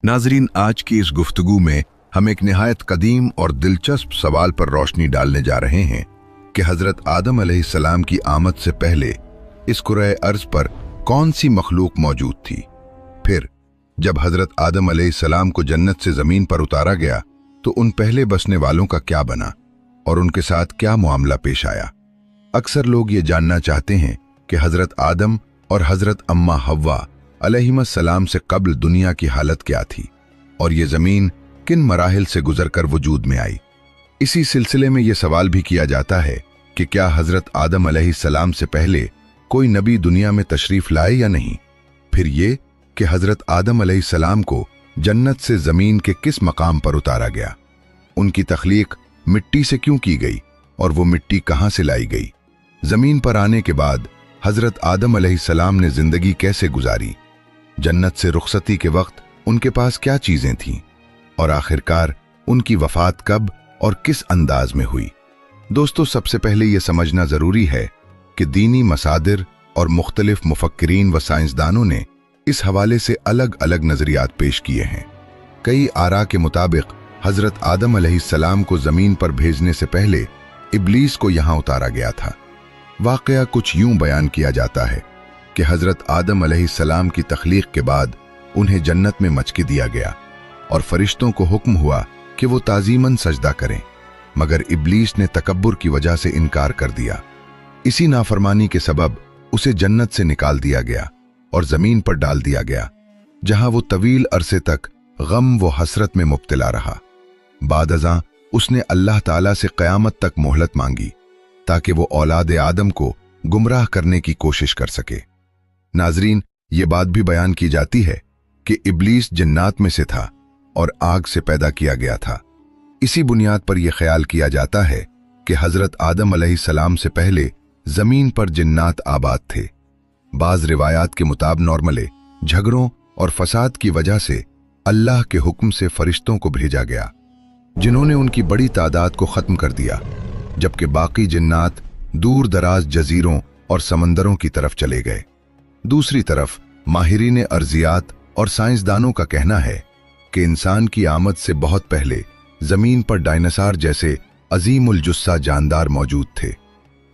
नाजरीन, आज की इस गुफ्तगू में हम एक निहायत कदीम और दिलचस्प सवाल पर रोशनी डालने जा रहे हैं कि हज़रत आदम अलैहिस्सलाम की आमद से पहले इस कुरे अर्ज़ पर कौन सी मखलूक मौजूद थी। फिर जब हज़रत आदम अलैहिस्सलाम को जन्नत से ज़मीन पर उतारा गया तो उन पहले बसने वालों का क्या बना और उनके साथ क्या मामला पेश आया। अक्सर लोग ये जानना चाहते हैं कि हज़रत आदम और हज़रत अम्मा हव्वा अलैहिस्सलाम से कब्ल दुनिया की हालत क्या थी और ये ज़मीन किन मराहिल से गुजरकर वजूद में आई। इसी सिलसिले में ये सवाल भी किया जाता है कि क्या हज़रत आदम अलैहिस्सलाम से पहले कोई नबी दुनिया में तशरीफ़ लाए या नहीं। फिर ये कि हज़रत आदम अलैहिस्सलाम को जन्नत से ज़मीन के किस मकाम पर उतारा गया, उनकी तख्लीक मिट्टी से क्यों की गई और वो मिट्टी कहाँ से लाई गई। ज़मीन पर आने के बाद हज़रत आदम अलैहिस्सलाम ने ज़िंदगी कैसे गुजारी, जन्नत से रुखसती के वक्त उनके पास क्या चीज़ें थीं और आखिरकार उनकी वफ़ात कब और किस अंदाज में हुई। दोस्तों, सबसे पहले यह समझना ज़रूरी है कि दीनी मसादिर और मुख्तलिफ मुफक्किरीन व साइंसदानों ने इस हवाले से अलग अलग नज़रियात पेश किए हैं। कई आरा के मुताबिक हज़रत आदम अलैहिस्सलाम को ज़मीन पर भेजने से पहले इब्लीस को यहाँ उतारा गया था। वाक़या कुछ यूं बयान किया जाता है कि हज़रत आदम अलैहिस्सलाम की तख्लीक के बाद उन्हें जन्नत में मचकी दिया गया और फरिश्तों को हुक्म हुआ कि वो ताज़ीमन सजदा करें, मगर इब्लीस ने तकब्बुर की वजह से इनकार कर दिया। इसी नाफरमानी के सबब उसे जन्नत से निकाल दिया गया और ज़मीन पर डाल दिया गया, जहां वो तवील अरसे तक गम व हसरत में मुब्तला रहा। बाद अज़ां उसने अल्लाह ताला से क़यामत तक मोहलत मांगी ताकि वो औलाद आदम को गुमराह करने की कोशिश कर सके। नाजरीन, ये बात भी बयान की जाती है कि इब्लीस जन्नात में से था और आग से पैदा किया गया था। इसी बुनियाद पर यह ख्याल किया जाता है कि हज़रत आदम अलैहिस्सलाम से पहले ज़मीन पर जिन्नात आबाद थे। बाज़ रिवायात के मुताबिक नॉर्मले झगड़ों और फसाद की वजह से अल्लाह के हुक्म से फरिश्तों को भेजा गया, जिन्होंने उनकी बड़ी तादाद को ख़त्म कर दिया, जबकि बाकी जिन्नात दूर दराज जजीरों और समंदरों की तरफ चले गए। दूसरी तरफ माहिरीन अर्जियात और साइंसदानों का कहना है कि इंसान की आमद से बहुत पहले ज़मीन पर डायनासोर जैसे अजीमुल जुस्सा जानदार मौजूद थे,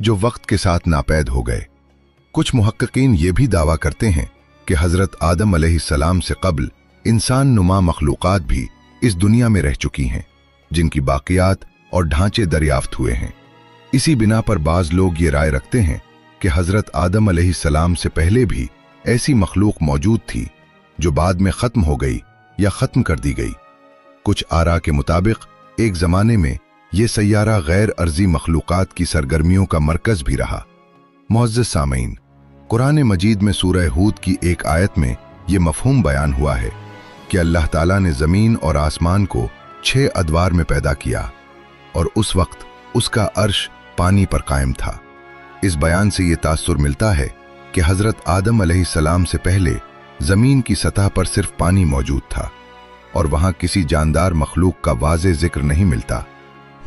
जो वक्त के साथ नापैद हो गए। कुछ मुहक्किकीन ये भी दावा करते हैं कि हज़रत आदम अलैहिस्सलाम से कब्ल इंसान नुमा मखलूक़ात भी इस दुनिया में रह चुकी हैं, जिनकी बाक़ियात और ढांचे दरियाफ्त हुए हैं। इसी बिना पर बाज़ लोग ये राय रखते हैं कि हज़रत आदम अलैहिस्सलाम से पहले भी ऐसी मखलूक मौजूद थी जो बाद में ख़त्म हो गई या ख़त्म कर दी गई। कुछ आरा के मुताबिक एक ज़माने में ये सैयारा गैर अर्जी मखलूक़ात की सरगर्मियों का मरकज़ भी रहा। मुअज़्ज़ज़ सामईन, कुरान मजीद में सूरह हूद की एक आयत में ये मफ़हूम बयान हुआ है कि अल्लाह ताला ने ज़मीन और आसमान को 6 अदवार में पैदा किया और उस वक्त उसका अर्श पानी पर कायम था। इस बयान से ये तासुर मिलता है कि हज़रत आदम अलैहिस्सलाम से पहले ज़मीन की सतह पर सिर्फ पानी मौजूद था और वहाँ किसी जानदार मखलूक का वाज़े ज़िक्र नहीं मिलता।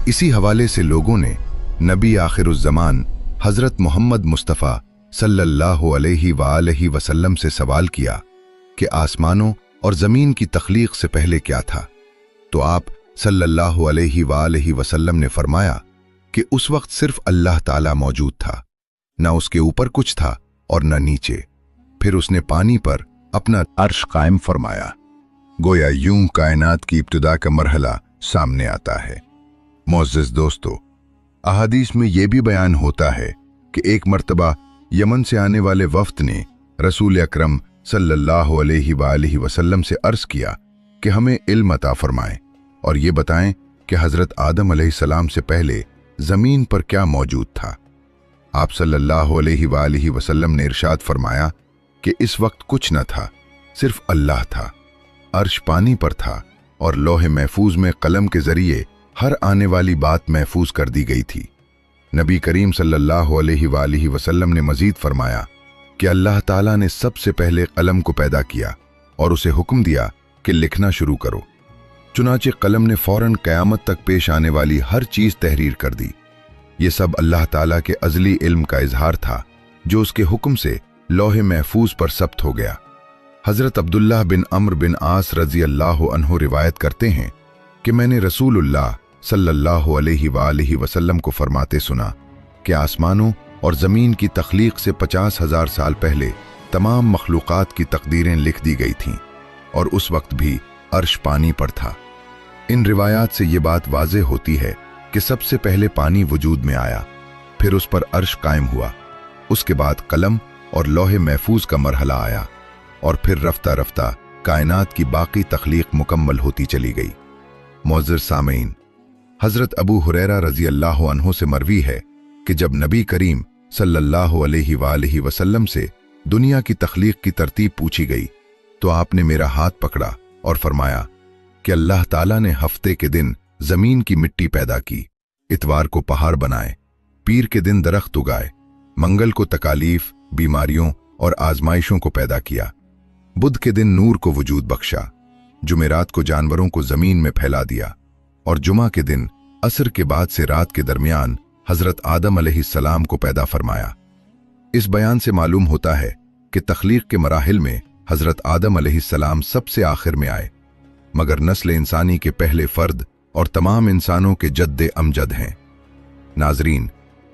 इसी हवाले से लोगों ने नबी आखिरुज़्ज़मान हज़रत मोहम्मद मुस्तफ़ा सल्लल्लाहु अलैहि वसल्लम से सवाल किया कि आसमानों और ज़मीन की तख्लीक से पहले क्या था, तो आप सल्लल्लाहु अलैहि वसल्लम ने फरमाया कि उस वक्त सिर्फ अल्लाह ताला मौजूद था, न उसके ऊपर कुछ था और न नीचे। फिर उसने पानी पर अपना अर्श कायम फरमाया। गोया यूं कायनात की इब्तिदा का मरहला सामने आता है। मुअज़्ज़ज़ दोस्तों, अहादीस में यह भी बयान होता है कि एक मर्तबा यमन से आने वाले वफ्द ने रसूल अकरम सल्लल्लाहु अलैहि वसल्लम से अर्ज किया कि हमें इल्म अता फरमाएं और ये बताएं कि हज़रत आदम अलैहिस्सलाम से पहले ज़मीन पर क्या मौजूद था। आप सल्लल्लाहु अलैहि वसल्लम ने इरशाद फरमाया कि इस वक्त कुछ न था, सिर्फ अल्लाह था। अर्श पानी पर था और लौहे महफूज में कलम के ज़रिए हर आने वाली बात महफूज कर दी गई थी। नबी करीम सल्लल्लाहु अलैहि वसल्लम ने मजीद फरमाया कि अल्लाह ताला ने सबसे पहले कलम को पैदा किया और उसे हुक्म दिया कि लिखना शुरू करो। चुनाचे कलम ने फौरन क़यामत तक पेश आने वाली हर चीज़ तहरीर कर दी। ये सब अल्लाह ताला के अज़ली इल्म का इजहार था, जो उसके हुक्म से लौहे महफूज पर सब्त हो गया। हजरत अब्दुल्लाह बिन अम्र बिन आस रजी अल्लाह अन्हु रिवायत करते हैं कि मैंने रसूलुल्लाह सल्लल्लाहु अलैहि वसल्लम को फरमाते सुना कि आसमानों और ज़मीन की तख्लीक से 50,000 साल पहले तमाम मखलूक़ात की तकदीरें लिख दी गई थीं और उस वक्त भी अर्श पानी पर था। इन रिवायात से ये बात वाज़ेह होती है कि सबसे पहले पानी वजूद में आया, फिर उस पर अर्श कायम हुआ, उसके बाद कलम और लौहे महफूज का मरहला आया और फिर रफ्ता रफ्ता कायनात की बाकी तख्लीक मुकम्मल होती चली गई। मौज़िर सामीन, हज़रत अबू हुरैरा रज़ी अल्लाह अन्हु से मरवी है कि जब नबी करीम सल्लल्लाहु अलैहि वसल्लम से दुनिया की तख्लीक की तरतीब पूछी गई तो आपने मेरा हाथ पकड़ा और फरमाया कि अल्लाह ताला ने हफ्ते के दिन जमीन की मिट्टी पैदा की, इतवार को पहाड़ बनाए, पीर के दिन दरख्त उगाए, मंगल को तकालीफ, बीमारियों और आजमाइशों को पैदा किया, बुध के दिन नूर को वजूद बख्शा, जुमेरात को जानवरों को जमीन में फैला दिया और जुमा के दिन असर के बाद से रात के दरमियान हजरत आदम अलैहिस्सलाम को पैदा फरमाया। इस बयान से मालूम होता है कि तख्लीक के मराहिल में हजरत आदम अलैहिस्सलाम सबसे आखिर में आए, मगर नस्ल इंसानी के पहले फर्द और तमाम इंसानों के जद्दे अमजद हैं। नाजरीन,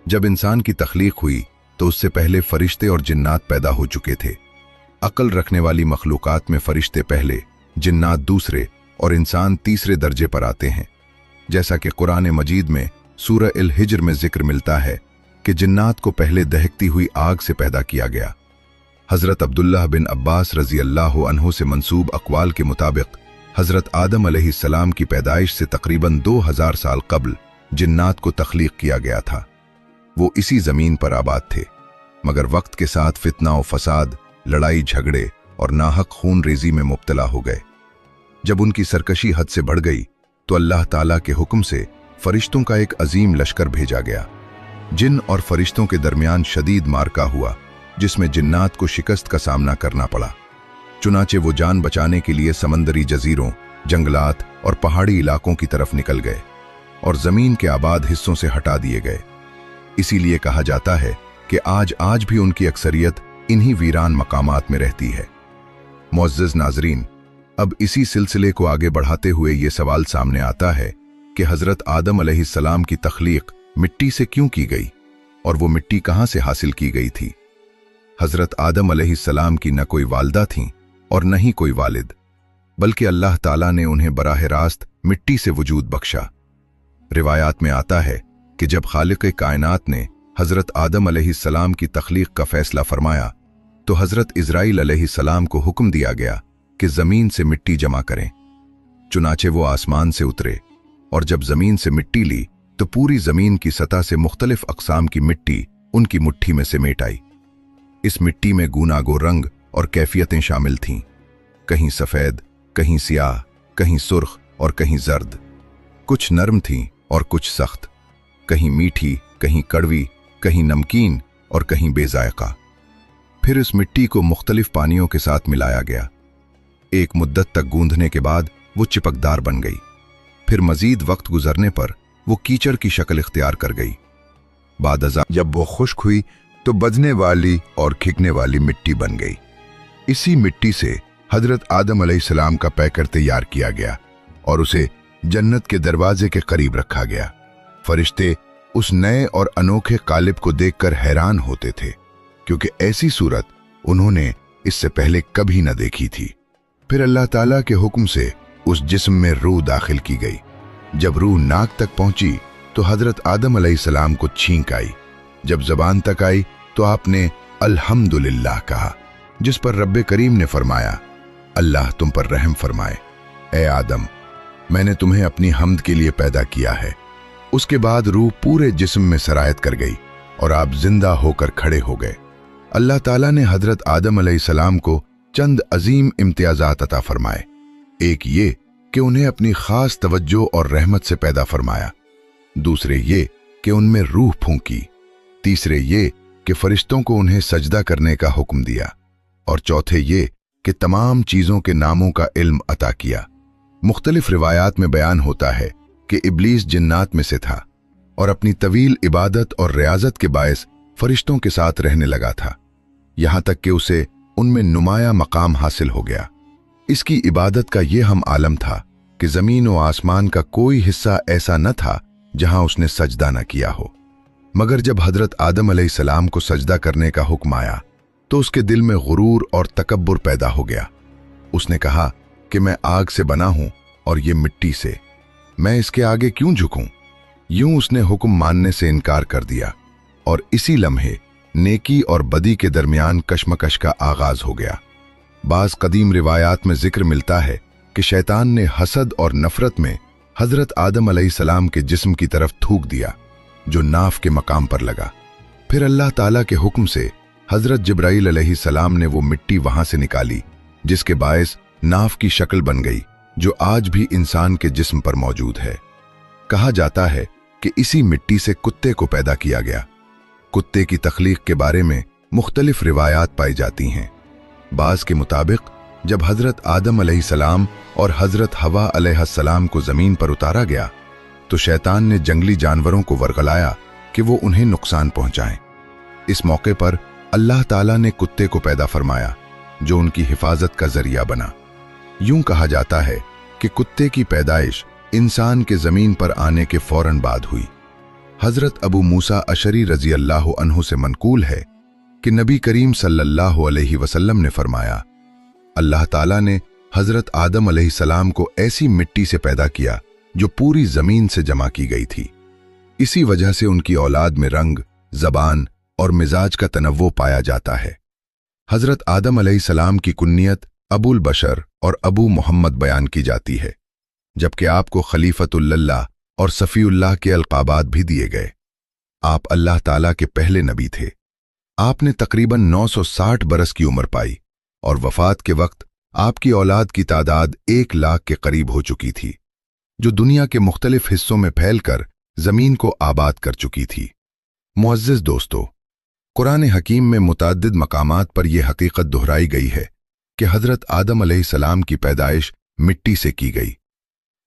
जब इंसान की तख्लीक हुई तो उससे पहले फरिश्ते और जिन्नात पैदा हो चुके थे। अक्ल रखने वाली मखलूकात में फरिश्ते पहले, जिन्नात दूसरे और इंसान तीसरे दर्जे पर आते हैं। जैसा कि कुरान मजीद में सूरह अल हिज्र में जिक्र मिलता है कि जिन्नात को पहले दहकती हुई आग से पैदा किया गया। हजरत अब्दुल्लाह बिन अब्बास रजी अल्लाह अन्हु से मंसूब अक़वाल के मुताबिक हजरत आदम अलैहिस्सलाम की पैदाइश से तकरीबन 2000 साल कबल जिन्नात को तख्लीक किया गया था। वो इसी जमीन पर आबाद थे, मगर वक्त के साथ फितना और फसाद, लड़ाई झगड़े और नाहक खून रेजी में मुब्तला हो गए। जब उनकी सरकशी हद से बढ़ गई तो अल्लाह ताला के हुक्म से फरिश्तों का एक अजीम लश्कर भेजा गया। जिन और फरिश्तों के दरमियान शदीद मारका हुआ, जिसमें जिन्नात को शिकस्त का सामना करना पड़ा। चुनाचे वो जान बचाने के लिए समंदरी जजीरों, जंगलात और पहाड़ी इलाकों की तरफ निकल गए और जमीन के आबाद हिस्सों से हटा दिए गए। इसीलिए कहा जाता है कि आज भी उनकी अक्सरियत इन्हीं वीरान मकामात में रहती है। मुअज़्ज़िज़ नाज़रीन, अब इसी सिलसिले को आगे बढ़ाते हुए ये सवाल सामने आता है कि हजरत आदम अलैहिस्सलाम की तख्लीक मिट्टी से क्यों की गई और वो मिट्टी कहां से हासिल की गई थी। हजरत आदम अलैहिस्सलाम की न कोई वालदा थी और न ही कोई वालिद, बल्कि अल्लाह ताला ने उन्हें बराह रास्त मिट्टी से वजूद बख्शा। रिवायात में आता है कि जब खालिक कायनात ने हजरत आदम अलैहिस्सलाम की तख्लीक का फैसला फरमाया तो हजरत इज़राइल अलैहिस्सलाम को हुक्म दिया गया कि जमीन से मिट्टी जमा करें। चुनाचे वो आसमान से उतरे और जब जमीन से मिट्टी ली तो पूरी जमीन की सतह से मुख्तलिफ अक़साम की मिट्टी उनकी मुट्ठी में समेट आई। इस मिट्टी में गूनागो रंग और कैफियतें शामिल थीं, कहीं सफ़ेद, कहीं सियाह, कहीं सुर्ख और कहीं जर्द। कुछ नरम थीं और कुछ सख्त, कहीं मीठी, कहीं कड़वी, कहीं नमकीन और कहीं बेजायका। फिर इस मिट्टी को मुख्तलिफ पानियों के साथ मिलाया गया। एक मुद्दत तक गूंधने के बाद वो चिपकदार बन गई। फिर मजीद वक्त गुजरने पर वो कीचड़ की शक्ल इख्तियार कर गई। बाद अज़ा जब वो खुश्क हुई तो बदने वाली और खिकने वाली मिट्टी बन गई। इसी मिट्टी से हजरत आदम अलैहिस्सलाम का पैकर तैयार किया गया और उसे जन्नत के दरवाजे के करीब रखा गया। फरिश्ते उस नए और अनोखे कालिब को देखकर हैरान होते थे, क्योंकि ऐसी सूरत उन्होंने इससे पहले कभी न देखी थी। फिर अल्लाह ताला के हुक्म से उस जिस्म में रूह दाखिल की गई। जब रूह नाक तक पहुंची तो हजरत आदम अलैहिस्सलाम को छींक आई। जब जबान तक आई तो आपने अल्हम्दुलिल्लाह कहा, जिस पर रब्बे करीम ने फरमाया, अल्लाह तुम पर रहम फरमाए। ए आदम, मैंने तुम्हें अपनी हम्द के लिए पैदा किया है। उसके बाद रूह पूरे जिस्म में सरायत कर गई और आप जिंदा होकर खड़े हो गए। अल्लाह ताला ने हजरत आदम अलैहिस्सलाम को चंद अजीम इम्तियाजात अता फरमाए। एक ये कि उन्हें अपनी खास तवज्जो और रहमत से पैदा फरमाया, दूसरे ये कि उनमें रूह फूंकी, तीसरे ये कि फरिश्तों को उन्हें सजदा करने का हुक्म दिया, और चौथे ये कि तमाम चीजों के नामों का इल्म अता किया। मुख्तलिफ रिवायात में बयान होता है कि इब्लीस जिन्नात में से था और अपनी तवील इबादत और रियाजत के बायस फरिश्तों के साथ रहने लगा था, यहां तक कि उसे उनमें नुमाया मकाम हासिल हो गया। इसकी इबादत का ये हम आलम था कि ज़मीन व आसमान का कोई हिस्सा ऐसा न था जहां उसने सजदा न किया हो। मगर जब हजरत आदम अलैहिस्सलाम को सजदा करने का हुक्म आया तो उसके दिल में गुरूर और तकब्बुर पैदा हो गया। उसने कहा कि मैं आग से बना हूं और ये मिट्टी से, मैं इसके आगे क्यों झुकूं? यूं उसने हुक्म मानने से इनकार कर दिया और इसी लम्हे नेकी और बदी के दरमियान कशमकश का आगाज हो गया। बाज कदीम रिवायात में जिक्र मिलता है कि शैतान ने हसद और नफरत में हजरत आदम अलैहिस्सलाम के जिस्म की तरफ थूक दिया, जो नाफ के मकाम पर लगा। फिर अल्लाह ताला के हुक्म से हजरत जिब्राइल अलैहिस्सलाम ने वो मिट्टी वहां से निकाली, जिसके बायस नाफ की शक्ल बन गई, जो आज भी इंसान के जिस्म पर मौजूद है। कहा जाता है कि इसी मिट्टी से कुत्ते को पैदा किया गया। कुत्ते की तख्लीक के बारे में मुख्तलिफ रिवायात पाई जाती हैं। बाज के मुताबिक जब हजरत आदम अलैहिस्सलाम और हजरत हवा अलैहिस्सलाम को जमीन पर उतारा गया तो शैतान ने जंगली जानवरों को वर्गलाया कि वो उन्हें नुकसान पहुंचाएं। इस मौके पर अल्लाह ताला ने कुत्ते को पैदा फरमाया, जो उनकी हिफाजत का जरिया बना। यूं कहा जाता है कि कुत्ते की पैदाइश इंसान के जमीन पर आने के फौरन बाद हुई। हजरत अबू मूसा अशरी रजी अल्लाह अन्हु से मनकूल है कि नबी करीम सल्लल्लाहु अलैहि वसल्लम ने फरमाया, अल्लाह ताला ने हजरत आदम अलैहिस्सलाम को ऐसी मिट्टी से पैदा किया जो पूरी जमीन से जमा की गई थी। इसी वजह से उनकी औलाद में रंग, जबान और मिजाज का तनव्वो पाया जाता है। हजरत आदम अलैहिस्सलाम की कुन्नियत अबुल बशर और अबू मोहम्मद बयान की जाती है, जबकि आपको खलीफतुल्लाह और सफ़ीउल्लाह के अलकाबात भी दिए गए। आप अल्लाह ताला के पहले नबी थे। आपने तकरीबन 960 बरस की उम्र पाई और वफात के वक्त आपकी औलाद की तादाद 1 लाख के करीब हो चुकी थी, जो दुनिया के मुख्तलिफ हिस्सों में फैलकर जमीन को आबाद कर चुकी थी। मुअज़्ज़िज़ दोस्तों, कुरान हकीम में मुतअद्दिद मकामात पर यह हकीकत दोहराई गई है कि हजरत आदम अलैहिस्सलाम की पैदाइश मिट्टी से की गई।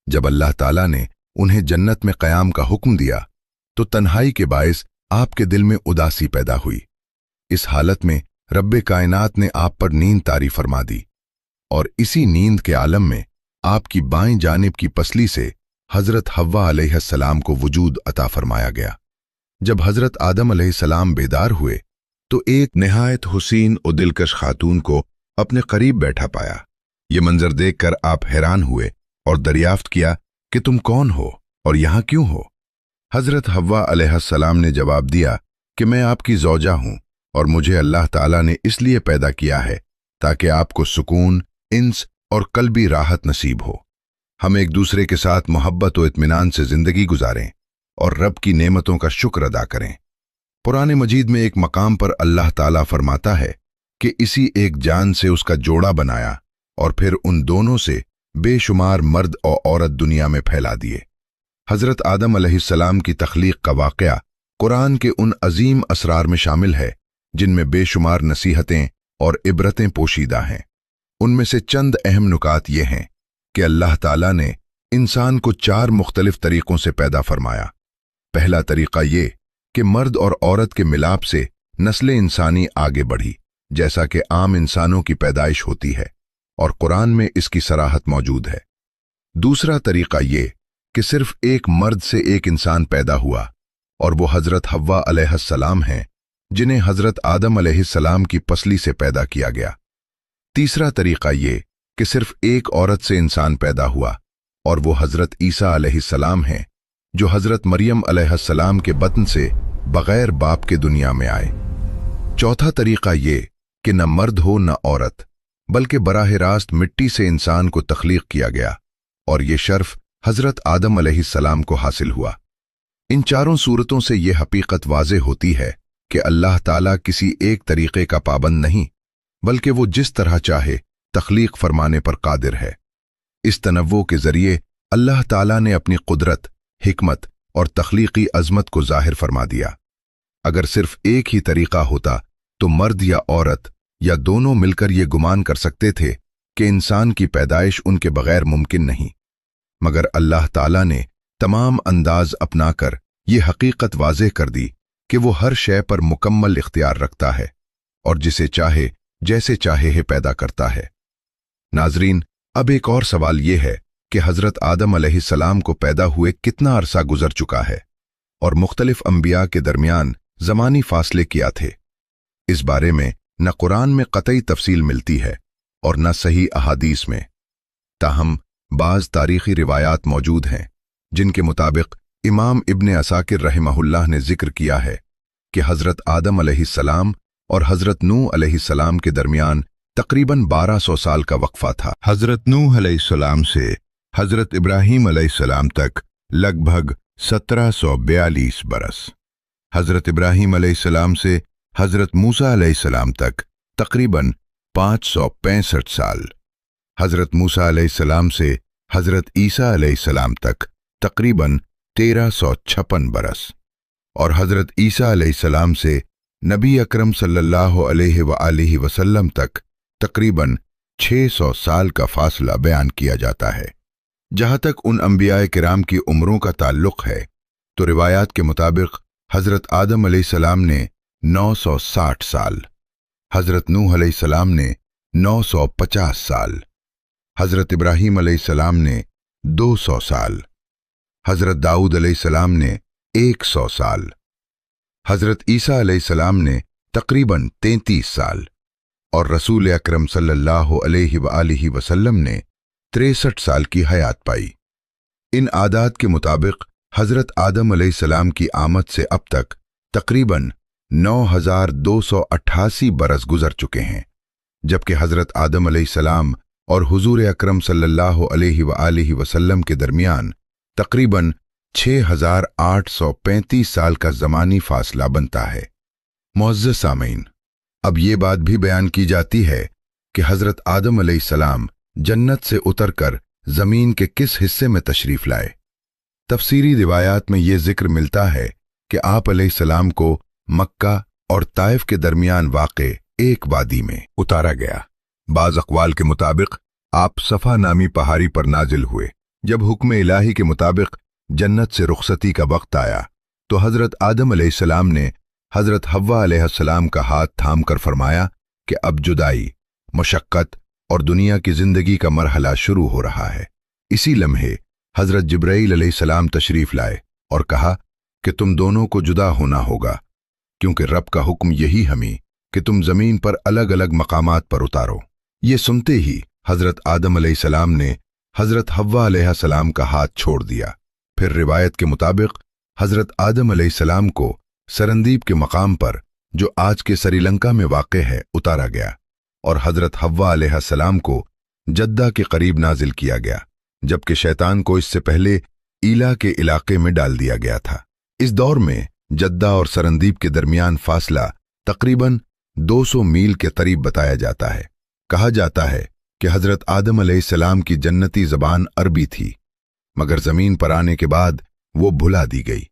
जब अल्लाह ताला ने उन्हें जन्नत में क़याम का हुक्म दिया तो तन्हाई के बायस आपके दिल में उदासी पैदा हुई। इस हालत में रब्बे कायनात ने आप पर नींद तारी फरमा दी और इसी नींद के आलम में आपकी बाएं जानिब की पसली से हजरत हव्वा अलैहिस्सलाम को वजूद अता फरमाया गया। जब हजरत आदम अलैहिस्सलाम बेदार हुए तो एक निहायत हुसीन और दिलकश खातून को अपने करीब बैठा पाया। ये मंजर देखकर आप हैरान हुए और दरियाफ्त किया कि तुम कौन हो और यहां क्यों हो? हजरत हव्वा अलैहिस्सलाम ने जवाब दिया कि मैं आपकी ज़ौजा हूं और मुझे अल्लाह ताला ने इसलिए पैदा किया है ताकि आपको सुकून, इंस और कल्बी राहत नसीब हो। हम एक दूसरे के साथ मोहब्बत और इत्मीनान से जिंदगी गुजारें और रब की नेमतों का शुक्र अदा करें। कुरान मजीद में एक मकाम पर अल्लाह ताला फरमाता है कि इसी एक जान से उसका जोड़ा बनाया और फिर उन दोनों से बेशुमार मर्द और औरत दुनिया में फैला दिए। हजरत आदम अलैहिस्सलाम की तख्लीक का वाक़या कुरान के उन अजीम असरार में शामिल है जिनमें बेशुमार नसीहतें और इबरतें पोशीदा हैं। उनमें से चंद अहम नुकात ये हैं कि अल्लाह ताला ने इंसान को 4 मुख्तलिफ तरीक़ों से पैदा फरमाया। पहला तरीक़ा ये कि मर्द और औरत के मिलाप से नस्ल इंसानी आगे बढ़ी, जैसा कि आम इंसानों की पैदाइश होती है और कुरान में इसकी सराहत मौजूद है। दूसरा तरीक़ा ये कि सिर्फ एक मर्द से एक इंसान पैदा हुआ और वो हजरत हव्वा अलैहिस्सलाम हैं, जिन्हें हजरत आदम अलैहिस्सलाम की पसली से पैदा किया गया। तीसरा तरीक़ा ये कि सिर्फ एक औरत से इंसान पैदा हुआ और वो हजरत ईसा अलैहिस्सलाम हैं, जो हजरत मरियम अलैहिस्सलाम के बतन से बगैर बाप के दुनिया में आए। चौथा तरीक़ा ये कि न मर्द हो न औरत, बल्कि बराह रास्त मिट्टी से इंसान को तख्लीक किया गया और ये शर्फ हजरत आदम अलैहिस्सलाम को हासिल हुआ। इन चारों सूरतों से ये हकीकत वाज़ेह होती है कि अल्लाह ताला किसी एक तरीक़े का पाबंद नहीं, बल्कि वो जिस तरह चाहे तख्लीक फरमाने पर कादिर है। इस तनव्वो के जरिए अल्लाह ताला ने अपनी कुदरत, हिकमत और तख्लीकी अजमत को जाहिर फरमा दिया। अगर सिर्फ एक ही तरीक़ा होता तो मर्द या औरत या दोनों मिलकर ये गुमान कर सकते थे कि इंसान की पैदाइश उनके बगैर मुमकिन नहीं, मगर अल्लाह ताला ने तमाम अंदाज अपनाकर ये हकीकत वाज़ेह कर दी कि वो हर शय पर मुकम्मल इख्तियार रखता है और जिसे चाहे जैसे चाहे है पैदा करता है। नाजरीन, अब एक और सवाल ये है कि हजरत आदम अलैहिस्सलाम को पैदा हुए कितना अरसा गुजर चुका है और मुख्तलिफ अंबिया के दरमियान ज़मानी फासले क्या थे। इस बारे में न कुरान में कतई तफसील मिलती है और न सही अहादीस में। ताहम बाज़ तारीखी रिवायात मौजूद हैं जिनके मुताबिक इमाम इब्ने असाकिर रहमहुल्लाह ने जिक्र किया है कि हजरत आदम अलैहिस्सलाम और हजरत नूह अलैहिस्सलाम के दरमियान तकरीबन 1200 साल का वक्फा था। हजरत नूह अलैहिस्सलाम से हजरत इब्राहीम अलैहिस्सलाम तक लगभग 1742 बरस, हजरत इब्राहीम अलैहिस्सलाम से हजरत मूसा अलैहिस्सलाम तक तकरीबन 565 साल, हजरत मूसा अलैहिस्सलाम से हजरत ईसा अलैहिस्सलाम तक तकरीबन 1356 बरस और हजरत ईसा अलैहिस्सलाम से नबी अकरम सल्लल्लाहु अलैहि वसल्लम तक तकरीबन 600 साल का फासला बयान किया जाता है। जहां तक उन अंबियाए किराम की उम्रों का ताल्लुक है तो रिवायात के मुताबिक हजरत आदम अलैहिस्सलाम ने 960 साल, हजरत नूह अलैहिस्सलाम ने 950 साल, हजरत इब्राहीम अलैहिस्सलाम ने 200 साल, हजरत दाऊद अलैहिस्सलाम ने 100 साल, हजरत ईसा अलैहिस्सलाम ने तकरीबन 33 साल और रसूल अकरम सल्लल्लाहु अलैहि वसल्लम ने 63 साल की हयात पाई। इन आदात के मुताबिक हजरत आदम अलैहिस्सलाम की आमद से अब तक तकरीबन 9288 बरस गुजर चुके हैं, जबकि हजरत आदम अलैहिस्सलाम और हुजूर अकरम सल्लल्लाहु अलैहि वसल्लम के दरमियान तकरीबन 6835 साल का ज़मानी फासला बनता है। मुअज़्ज़ज़ सामीन, अब ये बात भी बयान की जाती है कि हजरत आदम अलैहिस्सलाम जन्नत से उतरकर जमीन के किस हिस्से में तशरीफ लाए। तफसीरी रिवायात में ये जिक्र मिलता है कि आप अलैहिस्सलाम को मक्का और ताइफ के दरमियान वाक़े एक वादी में उतारा गया। बाज़ अक़वाल के मुताबिक आप सफ़ा नामी पहाड़ी पर नाजिल हुए। जब हुक्म इलाही के मुताबिक जन्नत से रुखसती का वक्त आया तो हजरत आदम अलैहिस्सलाम ने हजरत हव्वा अलैहिस्सलाम का हाथ थाम कर फरमाया कि अब जुदाई, मुशक्क़त और दुनिया की जिंदगी का मरहला शुरू हो रहा है। इसी लम्हे हजरत जिब्राईल अलैहिस्सलाम तशरीफ लाए और कहा कि तुम दोनों को जुदा होना होगा, क्योंकि रब का हुक्म यही हमी कि तुम जमीन पर अलग अलग मकामात पर उतारो। ये सुनते ही हजरत आदम अलैहिस्सलाम ने हजरत हव्वा अलैहिस्सलाम का हाथ छोड़ दिया। फिर रिवायत के मुताबिक हजरत आदम अलैहिस्सलाम को सरंदीब के मकाम पर, जो आज के श्रीलंका में वाक़े है, उतारा गया और हजरत हव्वा अलैहिस्सलाम को जद्दा के करीब नाजिल किया गया, जबकि शैतान को इससे पहले ईला के इलाके में डाल दिया गया था। इस दौर में जद्दा और सरंदीब के दरमियान फासला तकरीबन 200 मील के करीब बताया जाता है। कहा जाता है कि हजरत आदम अलैहिस्सलाम की जन्नती ज़बान अरबी थी, मगर ज़मीन पर आने के बाद वो भुला दी गई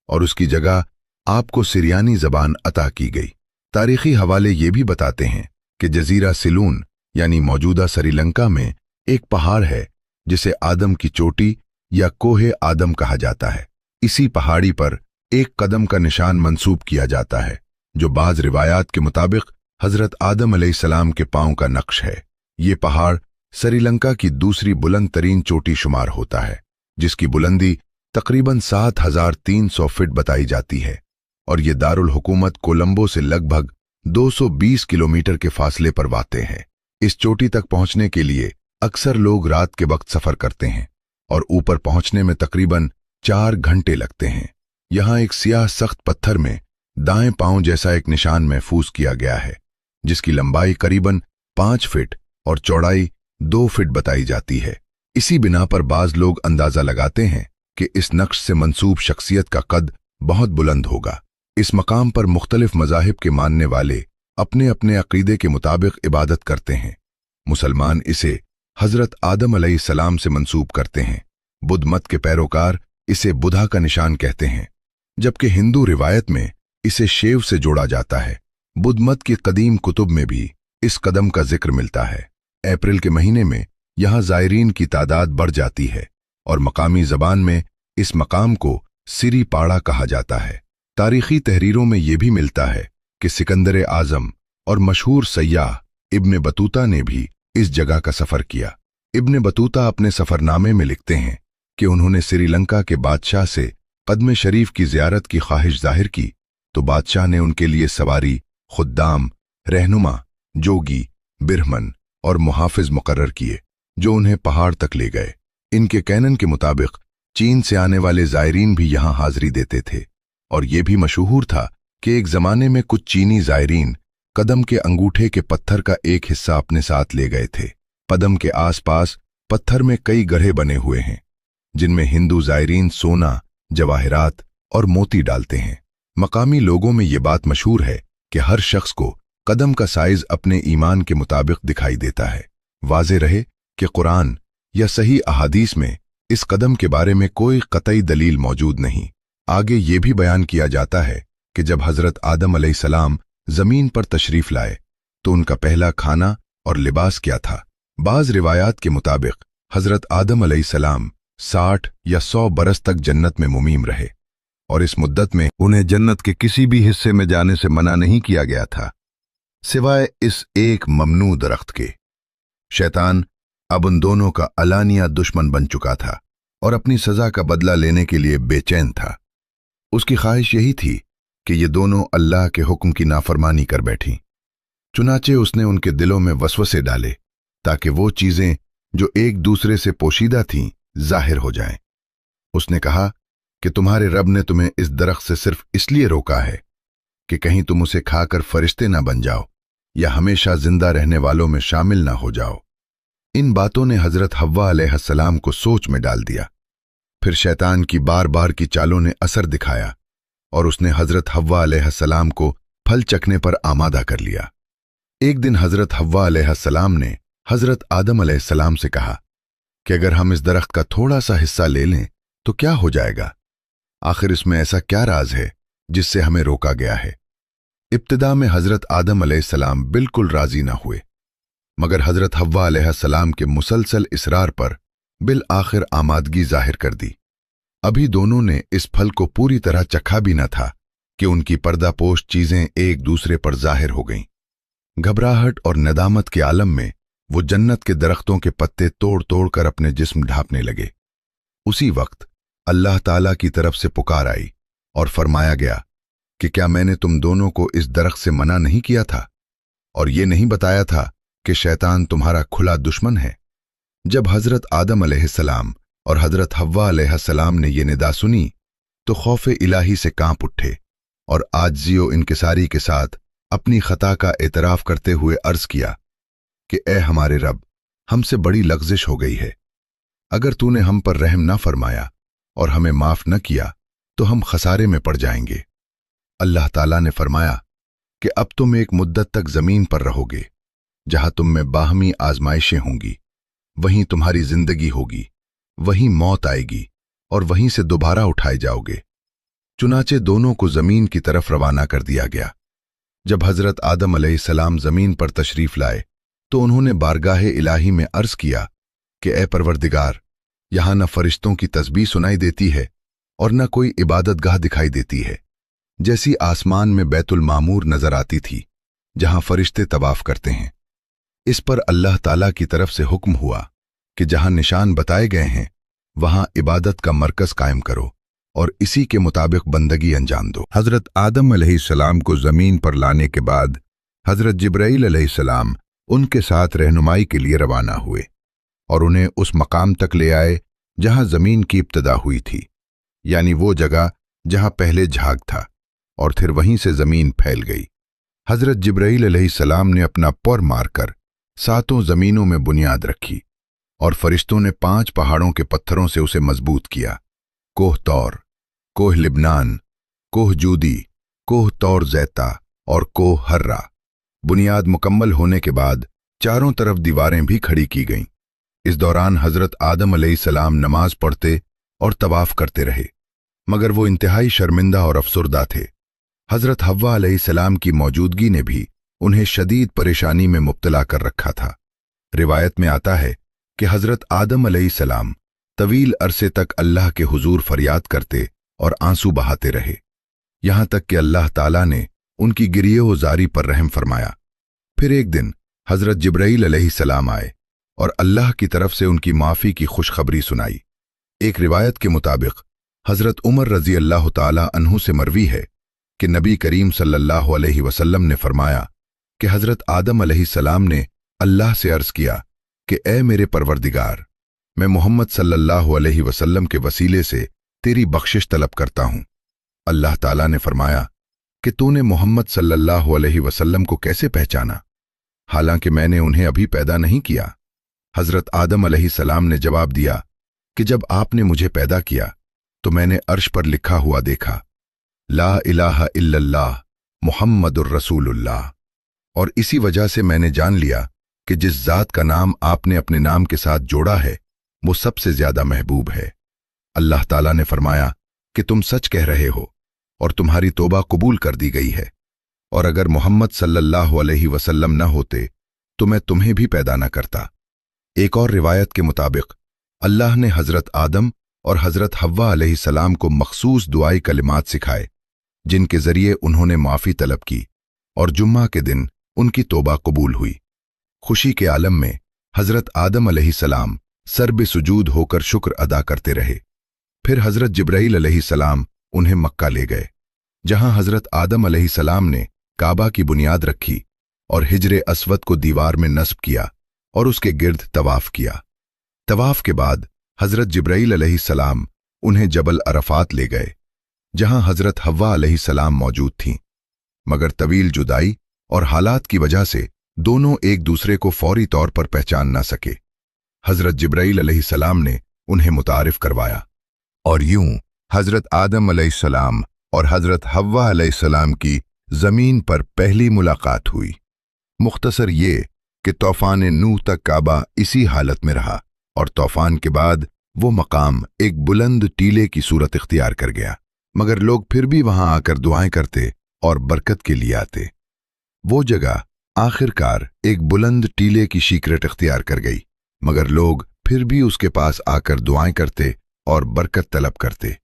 और उसकी जगह आपको सिरियानी ज़बान अता की गई। तारीखी हवाले ये भी बताते हैं कि जजीरा सिलून यानी मौजूदा श्रीलंका में एक पहाड़ है जिसे आदम की चोटी या कोहे आदम कहा जाता है। इसी पहाड़ी पर एक कदम का निशान मंसूब किया जाता है, जो बाज़ रिवायात के मुताबिक हजरत आदम अलैहिस्सलाम के पांव का नक्श है। ये पहाड़ श्रीलंका की दूसरी बुलंद तरीन चोटी शुमार होता है, जिसकी बुलंदी तकरीबन 7300 फीट बताई जाती है और ये दारुल हुकूमत कोलंबो से लगभग 220 किलोमीटर के फासले पर वाक़े है। इस चोटी तक पहुंचने के लिए अक्सर लोग रात के वक्त सफर करते हैं और ऊपर पहुंचने में तकरीबन 4 घंटे लगते हैं। यहां एक सियाह सख्त पत्थर में दाएं पांव जैसा एक निशान महफूज किया गया है, जिसकी लंबाई करीबन 5 फीट और चौड़ाई 2 फीट बताई जाती है। इसी बिना पर बाज लोग अंदाजा लगाते हैं कि इस नक्श से मंसूब शख्सियत का कद बहुत बुलंद होगा। इस मकाम पर मुख्तलिफ मज़ाहिब के मानने वाले अपने अपने अकीदे के मुताबिक इबादत करते हैं। मुसलमान इसे हजरत आदम अलैहिस्सलाम से मंसूब करते हैं, बुद्ध मत के पैरोकार इसे बुधा का निशान कहते हैं, जबकि हिंदू रिवायत में इसे शेव से जोड़ा जाता है। बुद्ध मत की कदीम कुतुब में भी इस कदम का जिक्र मिलता है। अप्रैल के महीने में यहाँ ज़ायरीन की तादाद बढ़ जाती है और मकामी ज़बान में इस मकाम को सिरी पाड़ा कहा जाता है। तारीखी तहरीरों में यह भी मिलता है कि सिकंदर आज़म और मशहूर सय्याह इब्न बतूता ने भी इस जगह का सफर किया। इब्न बतूता अपने सफरनामे में लिखते हैं कि उन्होंने श्रीलंका के बादशाह से कदम शरीफ की जियारत की ख्वाहिश जाहिर की तो बादशाह ने उनके लिए सवारी, खुद्दाम, रहनुमा, जोगी, बिरहमन और मुहाफिज मुकर्रर किए जो उन्हें पहाड़ तक ले गए। इनके कहने के मुताबिक चीन से आने वाले जायरीन भी यहां हाजिरी देते थे और ये भी मशहूर था कि एक जमाने में कुछ चीनी जायरीन कदम के अंगूठे के पत्थर का एक हिस्सा अपने साथ ले गए थे। कदम के आसपास पत्थर में कई गड्ढे बने हुए हैं जिनमें हिंदू जायरीन सोना, जवाहरात और मोती डालते हैं। मकामी लोगों में ये बात मशहूर है कि हर शख्स को कदम का साइज अपने ईमान के मुताबिक दिखाई देता है। वाज़े रहे कि कुरान या सही अहादीस में इस कदम के बारे में कोई कतई दलील मौजूद नहीं। आगे ये भी बयान किया जाता है कि जब हजरत आदम अलैहिस्सलाम जमीन पर तशरीफ लाए तो उनका पहला खाना और लिबास क्या था। बाज रिवायात के मुताबिक हजरत आदम अलैहिस्सलाम 60 या 100 बरस तक जन्नत में मुमीम रहे और इस मुद्दत में उन्हें जन्नत के किसी भी हिस्से में जाने से मना नहीं किया गया था सिवाय इस एक ममनू दरख्त के। शैतान अब उन दोनों का अलानिया दुश्मन बन चुका था और अपनी सजा का बदला लेने के लिए बेचैन था। उसकी ख्वाहिश यही थी कि ये दोनों अल्लाह के हुक्म की नाफरमानी कर बैठी। चुनाचे उसने उनके दिलों में वसवसे डाले ताकि वो चीजें जो एक दूसरे से पोशीदा थीं जाहिर हो जाएं। उसने कहा कि तुम्हारे रब ने तुम्हें इस दरख्त से सिर्फ इसलिए रोका है कि कहीं तुम उसे खाकर फरिश्ते ना बन जाओ या हमेशा जिंदा रहने वालों में शामिल ना हो जाओ। इन बातों ने हजरत हव्वा अलैहिस्सलाम को सोच में डाल दिया। फिर शैतान की बार बार की चालों ने असर दिखाया और उसने हजरत हव्वा अलैहिस्सलाम को फल चखने पर आमादा कर लिया। एक दिन हजरत हव्वा अलैहिस्सलाम ने हजरत आदम अलैहिस्सलाम से कहा कि अगर हम इस दरख्त का थोड़ा सा हिस्सा ले लें तो क्या हो जाएगा? आखिर इसमें ऐसा क्या राज है जिससे हमें रोका गया है? इब्तिदा में हजरत आदम अलैहिस्सलाम बिल्कुल राजी न हुए, मगर हजरत हव्वा अलैहिस्सलाम के मुसलसल इसरार पर बिल आखिर आमादगी जाहिर कर दी। अभी दोनों ने इस फल को पूरी तरह चखा भी न था कि उनकी पर्दापोश चीजें एक दूसरे पर जाहिर हो गईं। घबराहट और नदामत के आलम में वो जन्नत के दरख्तों के पत्ते तोड़ तोड़ कर अपने जिस्म ढांपने लगे। उसी वक्त अल्लाह ताला की तरफ से पुकार आई और फरमाया गया कि क्या मैंने तुम दोनों को इस दरख्त से मना नहीं किया था और ये नहीं बताया था कि शैतान तुम्हारा खुला दुश्मन है? जब हजरत आदम अलैहिस्सलाम और हजरत हव्वा अलैहिस्सलाम ने ये निदा सुनी तो खौफ इलाही से कांप उठे और आजिज़ो इनकिसारी के साथ अपनी खता का एतराफ करते हुए अर्ज किया कि ए हमारे रब, हमसे बड़ी लग़्ज़िश हो गई है। अगर तूने हम पर रहम न फरमाया और हमें माफ न किया तो हम खसारे में पड़ जाएंगे। अल्लाह ताला ने फरमाया कि अब तुम एक मुद्दत तक जमीन पर रहोगे जहां तुम में बाहमी आजमाइशें होंगी, वहीं तुम्हारी जिंदगी होगी, वहीं मौत आएगी और वहीं से दोबारा उठाए जाओगे। चुनाचे दोनों को जमीन की तरफ रवाना कर दिया गया। जब हजरत आदम अलैहिस्सलाम जमीन पर तशरीफ लाए तो उन्होंने बारगाहे इलाही में अर्ज किया कि ए परवरदिगार, यहां न फरिश्तों की तस्बीह सुनाई देती है और न कोई इबादतगाह दिखाई देती है, जैसी आसमान में बैतुल मामूर नजर आती थी जहां फरिश्ते तवाफ करते हैं। इस पर अल्लाह ताला की तरफ से हुक्म हुआ कि जहां निशान बताए गए हैं वहां इबादत का मरकज कायम करो और इसी के मुताबिक बंदगी अंजाम दो। हजरत आदम अलैहिस्सलाम को जमीन पर लाने के बाद हजरत जिब्राईल अलैहिस्सलाम उनके साथ रहनुमाई के लिए रवाना हुए और उन्हें उस मकाम तक ले आए जहां जमीन की इब्तिदा हुई थी, यानी वो जगह जहां पहले झाग था, और फिर वहीं से जमीन फैल गई। हजरत जिब्राईल अलैहिस्सलाम ने अपना पर मारकर 7 जमीनों में बुनियाद रखी और फरिश्तों ने 5 पहाड़ों के पत्थरों से उसे मजबूत किया। कोह तौर, कोह लिबनान, कोह जूदी, कोह तौर जैता और कोह हर्रा। बुनियाद मुकम्मल होने के बाद चारों तरफ दीवारें भी खड़ी की गईं। इस दौरान हजरत आदम अलैहिस्सलाम नमाज पढ़ते और तवाफ करते रहे, मगर वो इंतहाई शर्मिंदा और अफसुर्दा थे। हजरत हव्वा अलैहिस्सलाम की मौजूदगी ने भी उन्हें शदीद परेशानी में मुब्तला कर रखा था। रिवायत में आता है कि हजरत आदम अलैहिस्सलाम तवील अरसे तक अल्लाह के हुजूर फरियाद करते और आंसू बहाते रहे, यहां तक कि अल्लाह ताला ने उनकी गिरिए व जारी पर रहम फरमाया। फिर एक दिन हजरत जिब्राईल अलैहिस्सलाम आए और अल्लाह की तरफ से उनकी माफ़ी की खुशखबरी सुनाई। एक रिवायत के मुताबिक हजरत उमर रजी अल्लाह ताला अन्हु से मरवी है कि नबी करीम सल्लल्लाहु अलैहि वसल्लम ने फरमाया कि हजरत आदम अलैहिस्सलाम ने अल्लाह से अर्ज़ किया कि ए मेरे परवरदिगार, मैं मोहम्मद सल्लल्लाहु अलैहि वसल्लम के वसीले से तेरी बख्शिश तलब करता हूं। अल्लाह ताला ने फरमाया कि तूने मोहम्मद सल्लल्लाहु अलैहि वसल्लम को कैसे पहचाना, हालांकि मैंने उन्हें अभी पैदा नहीं किया। हजरत आदम अलैहिस्सलाम ने जवाब दिया कि जब आपने मुझे पैदा किया तो मैंने अर्श पर लिखा हुआ देखा, ला इलाहा इल्लल्लाह मुहम्मदुर रसूलुल्लाह, और इसी वजह से मैंने जान लिया कि जिस जात का नाम आपने अपने नाम के साथ जोड़ा है वो सबसे ज्यादा महबूब है। अल्लाह ताला ने फरमाया कि तुम सच कह रहे हो और तुम्हारी तौबा कबूल कर दी गई है, और अगर मोहम्मद सल्लल्लाहु अलैहि वसल्लम न होते तो मैं तुम्हें भी पैदा न करता। एक और रिवायत के मुताबिक अल्लाह ने हजरत आदम और हजरत हव्वा अलैहिस्सलाम को मखसूस दुआई कलिमात सिखाए जिनके जरिए उन्होंने माफ़ी तलब की और जुम्मा के दिन उनकी तौबा कबूल हुई। खुशी के आलम में हजरत आदम अलैहिस्सलाम सर बे सुजूद होकर शुक्र अदा करते रहे। फिर हजरत जिब्राईल अलैहिस्सलाम उन्हें मक्का ले गए, जहां हजरत आदम अलैहिस्सलाम ने काबा की बुनियाद रखी और हिजरे अस्वद को दीवार में नस्ब किया और उसके गिर्द तवाफ किया। तवाफ के बाद हजरत जिब्राईल अलैहिस्सलाम उन्हें जबल अरफात ले गए, जहां हजरत हव्वा अलैहिस्सलाम मौजूद थीं, मगर तवील जुदाई और हालात की वजह से दोनों एक दूसरे को फौरी तौर पर पहचान न सके। हजरत जिब्राईल अलैहिस्सलाम ने उन्हें मुतारिफ करवाया और यूं हजरत आदम अलैहिस्सलाम और हजरत हव्वा अलैहिस्सलाम की जमीन पर पहली मुलाकात हुई। मुख्तसर ये कि तूफान नूह तक काबा इसी हालत में रहा और तूफान के बाद वो मकाम एक बुलंद टीले की सूरत इख्तियार कर गया, मगर लोग फिर भी वहां आकर दुआएं करते और बरकत के लिए आते। वो जगह आखिरकार एक बुलंद टीले की शीक्रेट इख्तियार कर गई, मगर लोग फिर भी उसके पास आकर दुआएं करते और बरकत तलब करते।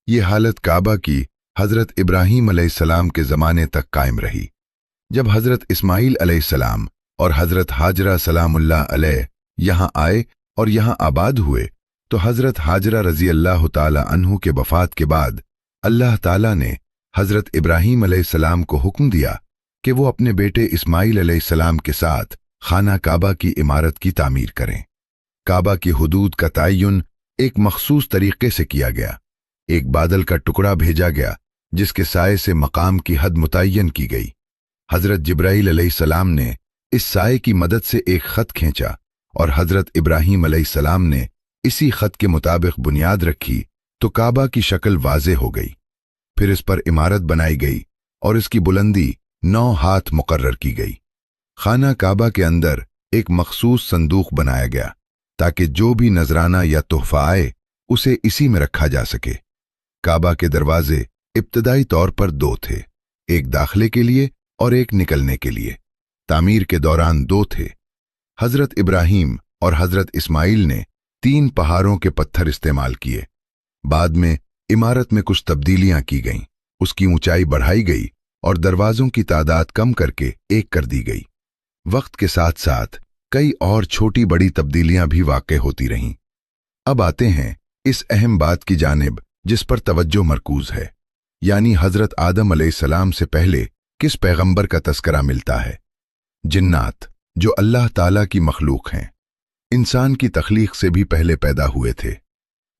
ये हालत काबा की हजरत इब्राहीम अलैहिस्सलाम के ज़माने तक कायम रही। जब हजरत इस्माईल अलैहिस्सलाम और हजरत हाजरा सलामुल्लाह अलैह यहाँ आए और यहाँ आबाद हुए तो हजरत हाजरा रजी अल्लाह ताला अन्हु के वफात के बाद अल्लाह ताला ने हजरत इब्राहीम अलैहिस्सलाम को हुक्म दिया कि वो अपने बेटे इस्माईल अलैहिस्सलाम के साथ खाना काबा की इमारत की तामीर करें। काबा की हुदूद का तयन एक मखसूस तरीके से किया गया। एक बादल का टुकड़ा भेजा गया जिसके साए से मकाम की हद मुतय्यन की गई। हजरत जिब्राईल अलैहिस्सलाम ने इस साए की मदद से एक खत खींचा और हजरत इब्राहीम अलैहिस्सलाम ने इसी खत के मुताबिक बुनियाद रखी तो काबा की शक्ल वाज़े हो गई। फिर इस पर इमारत बनाई गई और इसकी बुलंदी 9 हाथ मुकर्रर की गई। खाना काबा के अंदर एक मखसूस संदूक बनाया गया ताकि जो भी नजराना या तोहफा आए उसे इसी में रखा जा सके। काबा के दरवाजे इब्तदाई तौर पर 2 थे, एक दाखिले के लिए और एक निकलने के लिए। तामीर के दौरान 2 थे। हजरत इब्राहीम और हजरत इस्माईल ने 3 पहाड़ों के पत्थर इस्तेमाल किए। बाद में इमारत में कुछ तब्दीलियां की गईं, उसकी ऊंचाई बढ़ाई गई और दरवाजों की तादाद कम करके 1 कर दी गई। वक्त के साथ साथ कई और छोटी बड़ी तब्दीलियां भी वाक़ई होती रहीं। अब आते हैं इस अहम बात की जानिब जिस पर तवज्जो मरकूज है, यानी हजरत आदम अलैहिस्सलाम से पहले किस पैगंबर का तस्करा मिलता है। जिन्नात, जो अल्लाह ताला की मखलूक हैं, इंसान की तख्लीक से भी पहले पैदा हुए थे।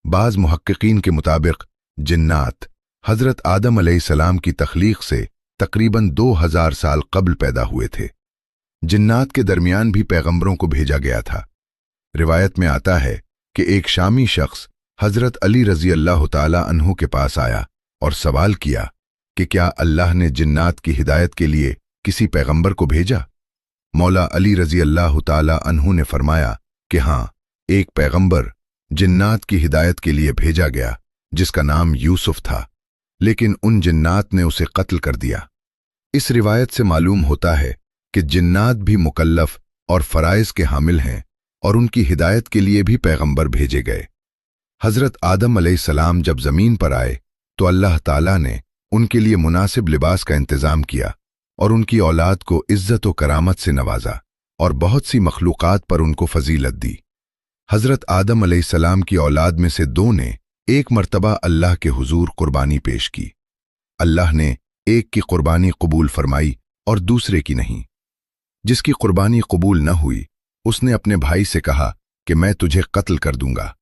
बाज़ मुहक्किकीन के मुताबिक जिन्नात हजरत आदम अलैहिस्सलाम की तख्लीक से तकरीबन 2000 साल कबल पैदा हुए थे। जिन्नात के दरमियान भी पैगंबरों को भेजा गया था। रिवायत में आता है कि एक शामी शख्स हजरत अली रजी अल्लाह ताला अन्हु के पास आया और सवाल किया कि क्या अल्लाह ने जिन्नात की हिदायत के लिए किसी पैगंबर को भेजा। मौला अली रजी अल्लाह ताला अन्हु ने फरमाया कि हाँ, एक पैगंबर जिन्नात की हिदायत के लिए भेजा गया जिसका नाम यूसुफ था, लेकिन उन जिन्नात ने उसे कत्ल कर दिया। इस रिवायत से मालूम होता है कि जिन्नात भी मुकल्लफ और फराइज के हामिल हैं और उनकी हिदायत के लिए भी पैगंबर भेजे गए। हजरत आदम अलैहिस्सलाम जब जमीन पर आए तो अल्लाह ताला ने उनके लिए मुनासिब लिबास का इंतजाम किया और उनकी औलाद को इज्जत व करामत से नवाजा। और बहुत सी मखलूक़ात पर उनको फजीलत दी। हज़रत आदम अलैहिस्सलाम की औलाद में से दो ने एक मर्तबा अल्लाह के हुजूर कुर्बानी पेश की। अल्लाह ने एक की कुर्बानी कबूल फरमाई और दूसरे की नहीं। जिसकी कुर्बानी कबूल न हुई उसने अपने भाई से कहा कि मैं तुझे कत्ल कर दूंगा।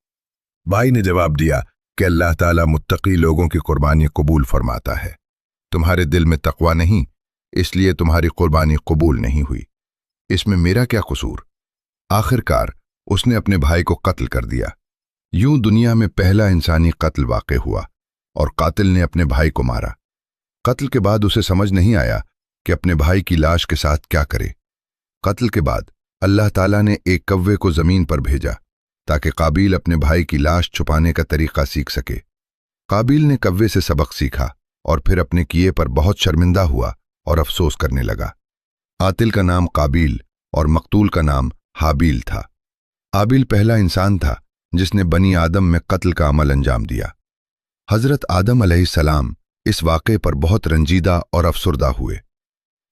भाई ने जवाब दिया कि अल्लाह ताला मुत्तकी लोगों की कुर्बानी कबूल फरमाता है। तुम्हारे दिल में तकवा नहीं, इसलिए तुम्हारी कुर्बानी कबूल नहीं हुई। इसमें मेरा क्या कसूर? आखिरकार उसने अपने भाई को कत्ल कर दिया। यूं दुनिया में पहला इंसानी कत्ल वाक़ हुआ और कातिल ने अपने भाई को मारा। कत्ल के बाद उसे समझ नहीं आया कि अपने भाई की लाश के साथ क्या करे। कत्ल के बाद अल्लाह ताला ने एक कव्वे को जमीन पर भेजा ताकि काबिल अपने भाई की लाश छुपाने का तरीका सीख सके। काबिल ने कव्वे से सबक सीखा और फिर अपने किए पर बहुत शर्मिंदा हुआ और अफसोस करने लगा। कातिल का नाम काबिल और मकतूल का नाम हाबिल था। हाबिल पहला इंसान था जिसने बनी आदम में कत्ल का अमल अंजाम दिया। हज़रत आदम अलैहिस्सलाम इस वाक़े पर बहुत रंजीदा और अफसुर्दा हुए।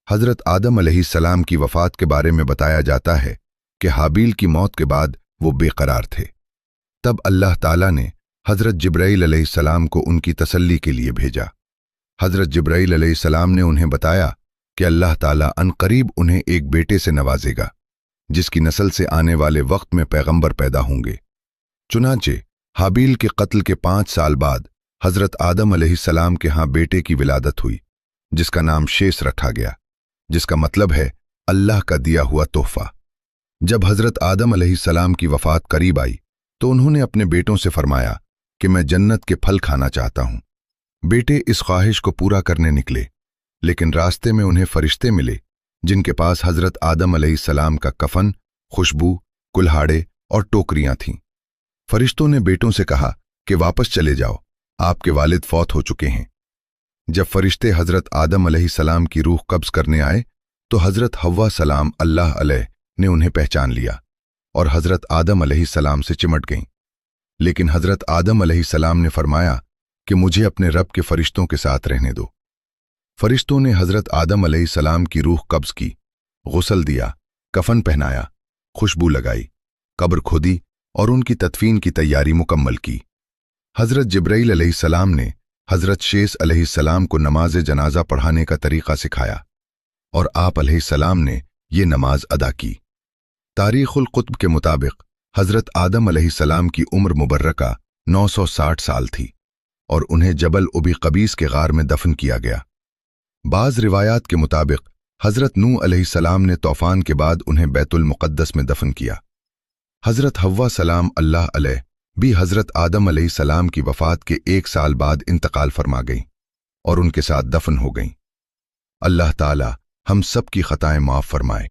हज़रत आदम अलैहिस्सलाम की वफ़ात के बारे में बताया जाता है कि हाबिल की मौत के बाद वो बेकरार थे। तब अल्लाह ताला ने हज़रत जिब्राईल अलैहिस्सलाम को उनकी तसल्ली के लिए भेजा। हज़रत जिब्राईल अलैहिस्सलाम ने उन्हें बताया कि अल्लाह ताला अनकरीब उन्हें एक बेटे से नवाजेगा जिसकी नस्ल से आने वाले वक्त में पैगंबर पैदा होंगे। चुनांचे हाबिल के कत्ल के 5 साल बाद हज़रत आदम अलैहिस्सलाम के यहाँ बेटे की विलादत हुई जिसका नाम शेष रखा गया, जिसका मतलब है अल्लाह का दिया हुआ तोहफा। जब हज़रत आदम अलैहिस्सलाम की वफ़ात करीब आई तो उन्होंने अपने बेटों से फरमाया कि मैं जन्नत के फल खाना चाहता हूँ। बेटे इस ख्वाहिश को पूरा करने निकले, लेकिन रास्ते में उन्हें फरिश्ते मिले जिनके पास हज़रत आदम अलैहिस्सलाम का कफन, खुशबू, कुल्हाड़े और टोकरियां थीं। फरिश्तों ने बेटों से कहा कि वापस चले जाओ, आपके वालिद फौत हो चुके हैं। जब फरिश्ते हज़रत आदम अलैहिस्सलाम की रूह कब्ज़ करने आए तो हज़रत हव्वा सलाम अल्लाह अलैह ने उन्हें पहचान लिया और हज़रत आदम अलैहिस्सलाम से चिमट गईं। लेकिन हज़रत आदम अलैहिस्सलाम ने फरमाया कि मुझे अपने रब के फरिश्तों के साथ रहने दो। फरिश्तों ने हज़रत आदम अलैहिस्सलाम की रूह कब्ज़ की, गुस्ल दिया, कफन पहनाया, खुशबू लगाई, कब्र खोदी और उनकी तदफीन की तैयारी मुकम्मल की। हज़रत जिब्राईल अलैहिस्सलाम ने हज़रत शेष अलैहिस्सलाम को नमाज जनाजा पढ़ाने का तरीका सिखाया और आप अलैहिस्सलाम ने ये नमाज अदा की। तारीख़ुल कुतब के मुताबिक हज़रत आदम अलैहिस्सलाम की उम्र मुबर्रका 960 साल थी और उन्हें जबल उबी कबीस के गार में दफन किया गया। बाज़ रिवायात के मुताबिक हज़रत नूह अलैहिस्सलाम ने तूफ़ान के बाद उन्हें बैतुल मुक़द्दस में दफन किया। हज़रत हव्वा सलाम अल्लाह अलैह भी हज़रत आदम अलैहिस्सलाम की वफ़ात के 1 साल बाद इंतकाल फरमा गईं और उनके साथ दफन हो गईं। अल्लाह ताला हम सब की ख़ताएं माफ़ फरमाए।